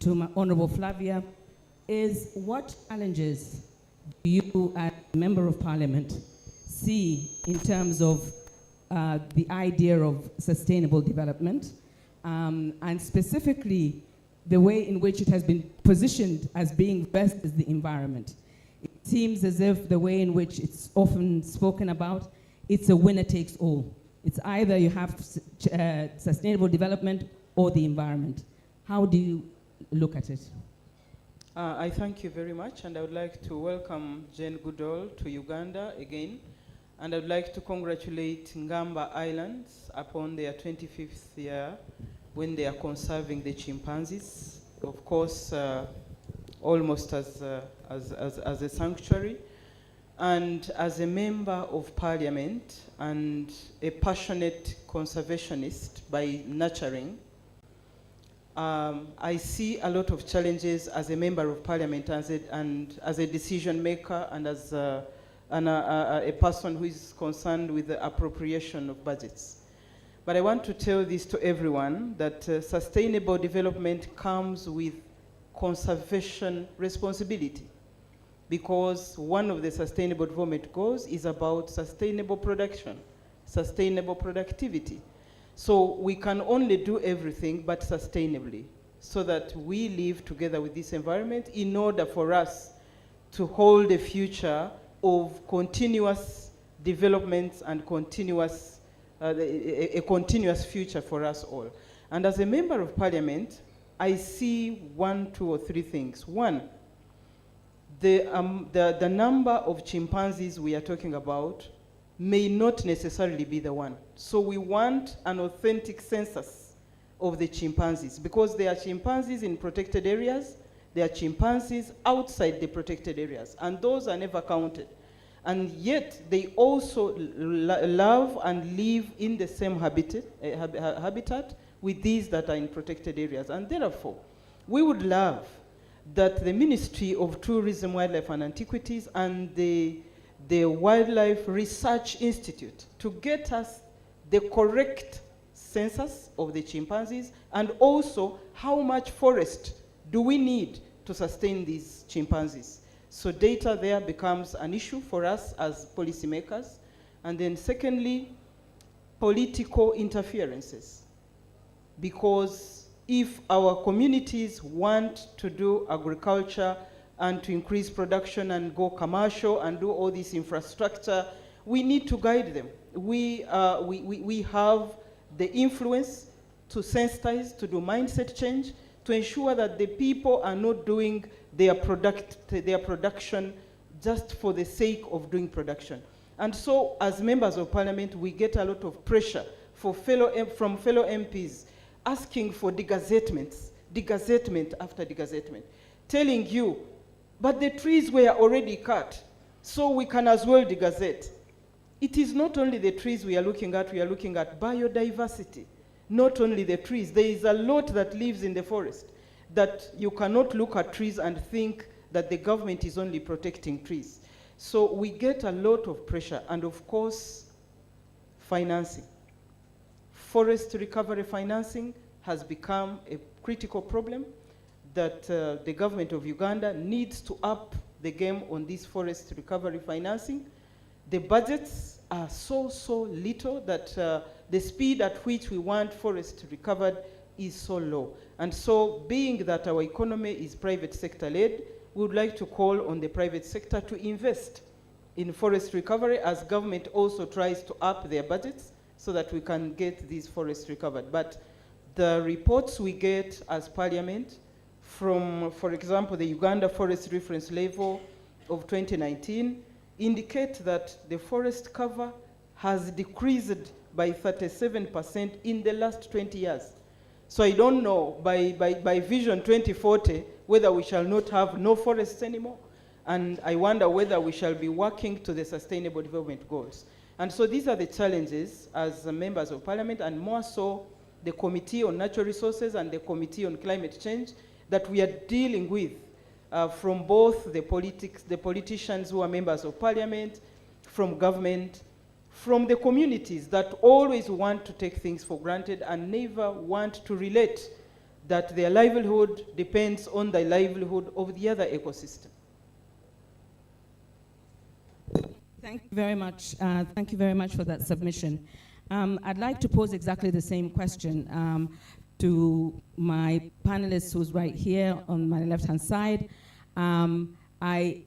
to my Honorable Flavia is, what challenges do you, as a Member of Parliament, see in terms of the idea of sustainable development, and specifically the way in which it has been positioned as being best is the environment? It seems as if the way in which it's often spoken about, it's a winner takes all. It's either you have sustainable development or the environment. How do you look at it? I thank you very much, and I would like to welcome Jane Goodall to Uganda again. And I would like to congratulate Ngamba Islands upon their 25th year when they are conserving the chimpanzees. Of course, almost as a sanctuary. And as a member of parliament and a passionate conservationist by nurturing, I see a lot of challenges as a member of parliament and as a decision maker and as a person who is concerned with the appropriation of budgets. But I want to tell this to everyone, that sustainable development comes with conservation responsibility, because one of the sustainable development goals is about sustainable production, sustainable productivity. So we can only do everything but sustainably, so that we live together with this environment in order for us to hold a future of continuous developments and continuous, a continuous future for us all. And as a member of parliament, I see 1, 2, or 3 things. One, the number of chimpanzees we are talking about may not necessarily be the one. So we want an authentic census of the chimpanzees, because there are chimpanzees in protected areas, there are chimpanzees outside the protected areas, and those are never counted. And yet they also love and live in the same habitat with these that are in protected areas. And therefore, we would love that the Ministry of Tourism, Wildlife and Antiquities and the Wildlife Research Institute to get us the correct census of the chimpanzees, and also how much forest do we need to sustain these chimpanzees. So data there becomes an issue for us as policymakers. And then secondly, political interferences. Because if our communities want to do agriculture and to increase production and go commercial and do all this infrastructure, we need to guide them. We have the influence to sensitize, to do mindset change, to ensure that the people are not doing their production just for the sake of doing production. And so, as members of parliament, we get a lot of pressure from fellow MPs asking for degazettement after degazettement, telling you, but the trees were already cut, so we can as well degazette. It is not only the trees we are looking at biodiversity. Not only the trees, there is a lot that lives in the forest, that you cannot look at trees and think that the government is only protecting trees. So we get a lot of pressure, and of course, financing. Forest recovery financing has become a critical problem that the government of Uganda needs to up the game on this forest recovery financing. The budgets are so little that the speed at which we want forest recovered is so low. And so, being that our economy is private sector led, we would like to call on the private sector to invest in forest recovery, as government also tries to up their budgets so that we can get these forests recovered. But the reports we get as parliament from, for example, the Uganda Forest Reference Level of 2019 indicate that the forest cover has decreased by 37% in the last 20 years. So I don't know, by Vision 2040, whether we shall not have no forests anymore. And I wonder whether we shall be working to the Sustainable Development Goals. And so these are the challenges as members of parliament, and more so the Committee on Natural Resources and the Committee on Climate Change that we are dealing with from both the politicians who are members of parliament, from government, from the communities that always want to take things for granted and never want to relate that their livelihood depends on the livelihood of the other ecosystem. Thank you very much. Thank you very much for that submission. I'd like to pose exactly the same question to my panelist who's right here on my left-hand side. I